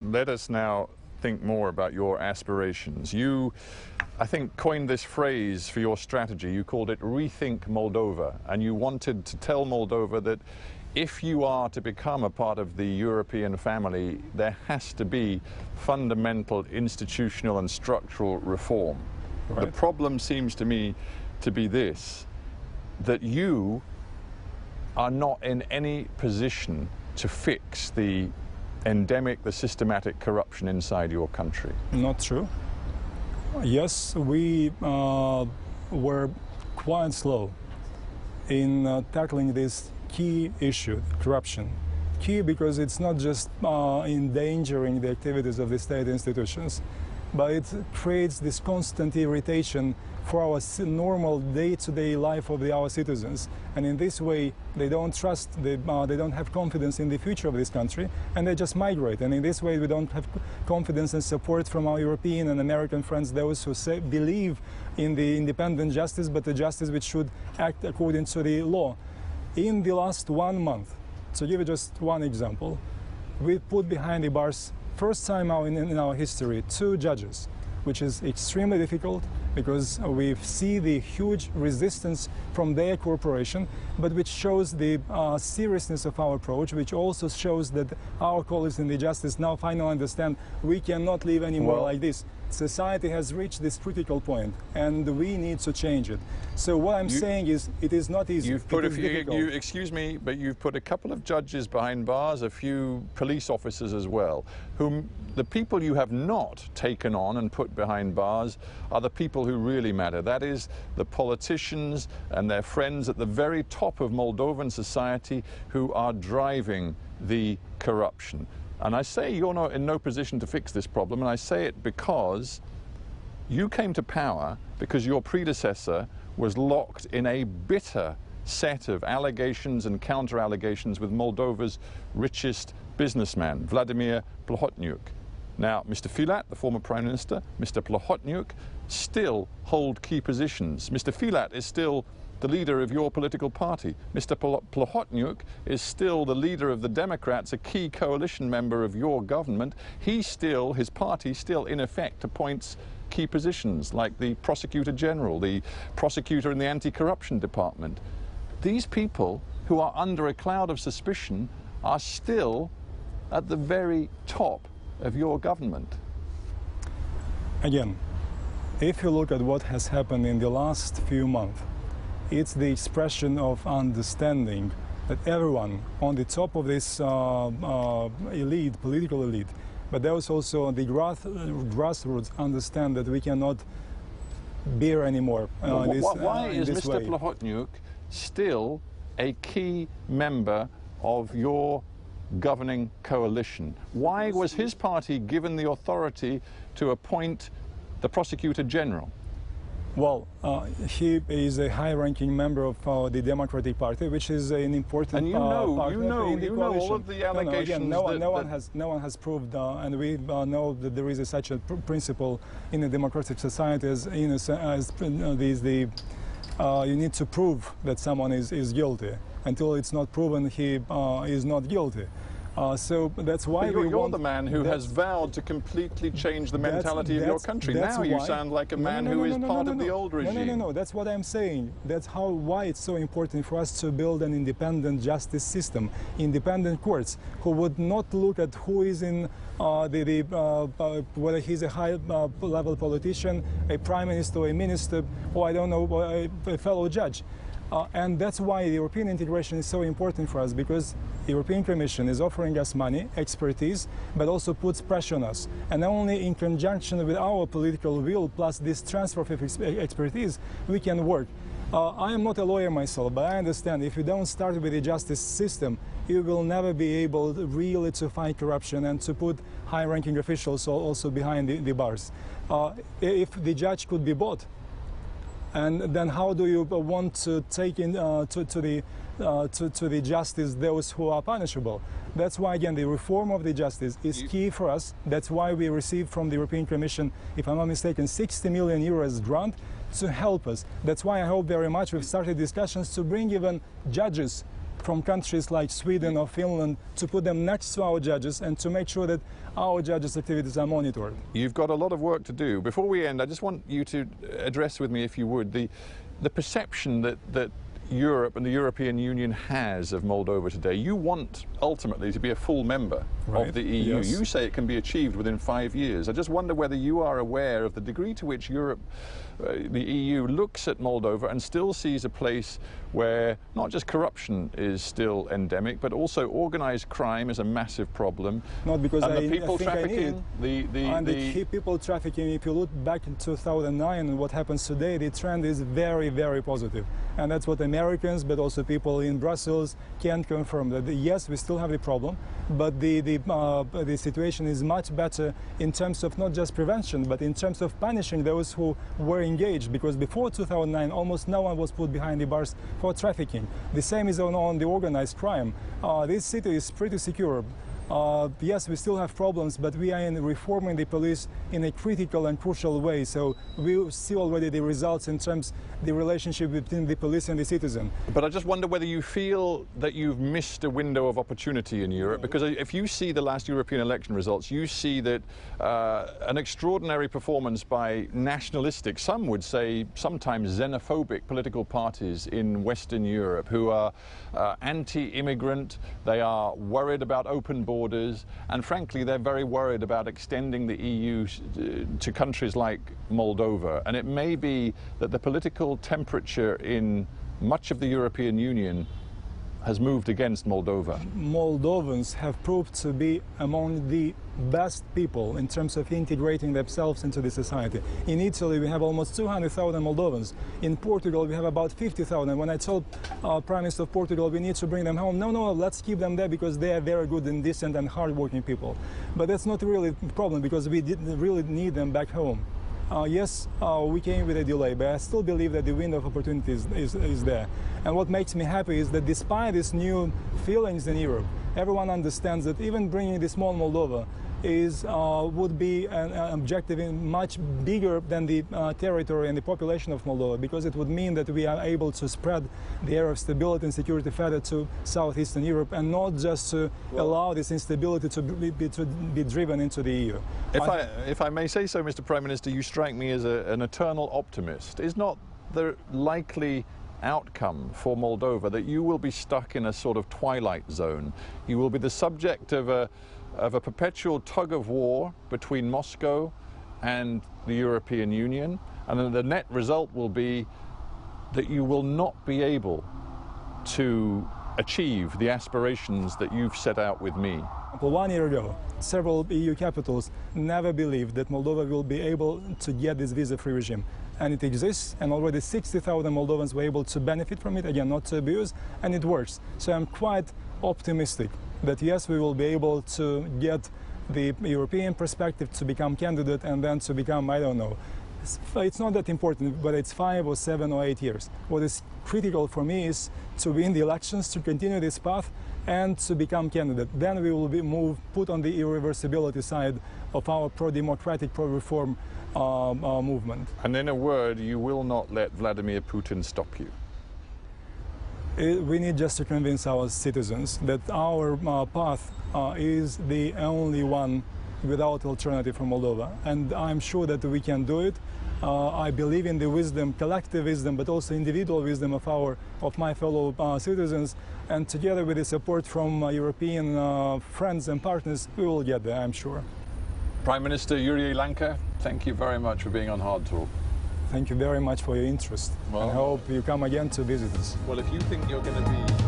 Let us now think more about your aspirations. You, I think, coined this phrase for your strategy. You called it Rethink Moldova, and you wanted to tell Moldova that if you are to become a part of the European family, there has to be fundamental institutional and structural reform. Right. The problem seems to me to be this, that you are not in any position to fix the endemic, the systematic corruption inside your country. Not true. Yes, we were quite slow in tackling this key issue, corruption. Key because it's not just endangering the activities of the state institutions, but it creates this constant irritation for our normal day-to-day life of our citizens. And in this way, they don't trust, they don't have confidence in the future of this country, and they just migrate. And in this way, we don't have confidence and support from our European and American friends, those who believe in the independent justice, but the justice which should act according to the law. In the last 1 month, to give you just one example, we put behind the bars, first time in our history, 2 judges, which is extremely difficult because we see the huge resistance from their corporation, but which shows the seriousness of our approach, which also shows that our colleagues in the justice now finally understand we cannot live anymore like this. Society has reached this critical point, and we need to change it. So what I'm saying is, it is not easy. You've put excuse me, but you've put a couple of judges behind bars, a few police officers as well, whom the people you have not taken on and put behind bars are the people who really matter. That is, the politicians and their friends at the very top of Moldovan society who are driving the corruption. And I say you're not in no position to fix this problem, and I say it because you came to power because your predecessor was locked in a bitter set of allegations and counter-allegations with Moldova's richest businessman, Vladimir Plahotniuc. Now, Mr. Filat, the former Prime Minister, Mr. Plahotniuc still hold key positions. Mr. Filat is still the leader of your political party. Mr. Plahotniuc is still the leader of the Democrats, a key coalition member of your government. His party still in effect appoints key positions like the Prosecutor General, the prosecutor in the anti-corruption department. These people who are under a cloud of suspicion are still at the very top of your government. Again, if you look at what has happened in the last few months, it's the expression of understanding that everyone on the top of this elite, political elite, but there's also the grassroots understand that we cannot bear anymore. Why is Mr. Plahotniuc still a key member of your governing coalition? Why was his party given the authority to appoint the Prosecutor General? Well, he is a high-ranking member of the Democratic Party, which is an important and you know all of the allegations. No one has proved, and we know that there is such a principle in a democratic society as you need to prove that someone is guilty. Until it's not proven, he is not guilty. So that's why you're the man who has vowed to completely change the mentality of your country. Now you sound like a man who is part of the old regime. No, that's what I'm saying. That's why it's so important for us to build an independent justice system, independent courts, who would not look at who is in whether he's a high-level politician, a prime minister, or a minister, or I don't know, a fellow judge. And that's why the European integration is so important for us, because the European Commission is offering us money, expertise, but also puts pressure on us. And only in conjunction with our political will, plus this transfer of expertise, we can work. I am not a lawyer myself, but I understand if you don't start with the justice system, you will never be able really to fight corruption and to put high-ranking officials also behind the bars. If the judge could be bought, and then how do you want to take in to the justice those who are punishable? That's why, again, the reform of the justice is key for us. That's why we received from the European Commission, if I'm not mistaken, 60 million euros grant to help us. That's why I hope very much we've started discussions to bring even judges from countries like Sweden or Finland to put them next to our judges and to make sure that our judges' activities are monitored. You've got a lot of work to do. Before we end, I just want you to address with me, if you would, the perception that Europe and the European Union has of Moldova today. You want ultimately to be a full member of the EU. Yes. You say it can be achieved within 5 years. I just wonder whether you are aware of the degree to which Europe, the EU, looks at Moldova and still sees a place where not just corruption is still endemic, but also organized crime is a massive problem. Not because and I the people think trafficking, the people trafficking, if you look back in 2009 and what happens today, the trend is very, very positive. And that's what Americans, but also people in Brussels can confirm, that yes, we still have the problem, but the situation is much better in terms of not just prevention, but in terms of punishing those who were engaged, because before 2009 almost no one was put behind the bars for trafficking. The same is on the organized crime. This city is pretty secure. Yes, we still have problems, but we are reforming the police in a critical and crucial way. So we see already the results in terms of the relationship between the police and the citizen. But I just wonder whether you feel that you've missed a window of opportunity in Europe, because if you see the last European election results, you see that an extraordinary performance by nationalistic, some would say sometimes xenophobic political parties in Western Europe who are anti-immigrant, they are worried about open borders, and frankly they're very worried about extending the EU to countries like Moldova. And it may be that the political temperature in much of the European Union has moved against Moldova. Moldovans have proved to be among the best people in terms of integrating themselves into the society. In Italy we have almost 200,000 Moldovans. In Portugal we have about 50,000. When I told Prime Minister of Portugal we need to bring them home, no, let's keep them there because they are very good and decent and hard-working people. But that's not really the problem, because we didn't really need them back home. Yes, we came with a delay, but I still believe that the window of opportunity is there. And what makes me happy is that despite these new feelings in Europe, everyone understands that even bringing the small Moldova would be an objective much bigger than the territory and the population of Moldova, because it would mean that we are able to spread the air of stability and security further to southeastern Europe, and not just to allow this instability to be driven into the EU. If I may say so, Mr. Prime Minister, you strike me as an eternal optimist. Is not the likely outcome for Moldova that you will be stuck in a sort of twilight zone? You will be the subject of a perpetual tug of war between Moscow and the European Union, and then the net result will be that you will not be able to achieve the aspirations that you've set out with me. 1 year ago, several EU capitals never believed that Moldova will be able to get this visa-free regime. And it exists, and already 60,000 Moldovans were able to benefit from it, again, not to abuse, and it works. So I'm quite optimistic that yes, we will be able to get the European perspective to become candidate, and then to become, I don't know, it's not that important, but it's 5 or 7 or 8 years. What is critical for me is to win the elections, to continue this path, and to become candidate. Then we will be put on the irreversibility side of our pro-democratic, pro-reform movement. And in a word, you will not let Vladimir Putin stop you. We need just to convince our citizens that our path is the only one without alternative for Moldova, and I'm sure that we can do it. I believe in the wisdom, collective wisdom, but also individual wisdom of my fellow citizens, and together with the support from European friends and partners, we will get there, I'm sure. Prime Minister Yuri Lanka, thank you very much for being on Hard Talk. Thank you very much for your interest. I hope you come again to visit us. Well, if you think you're going to be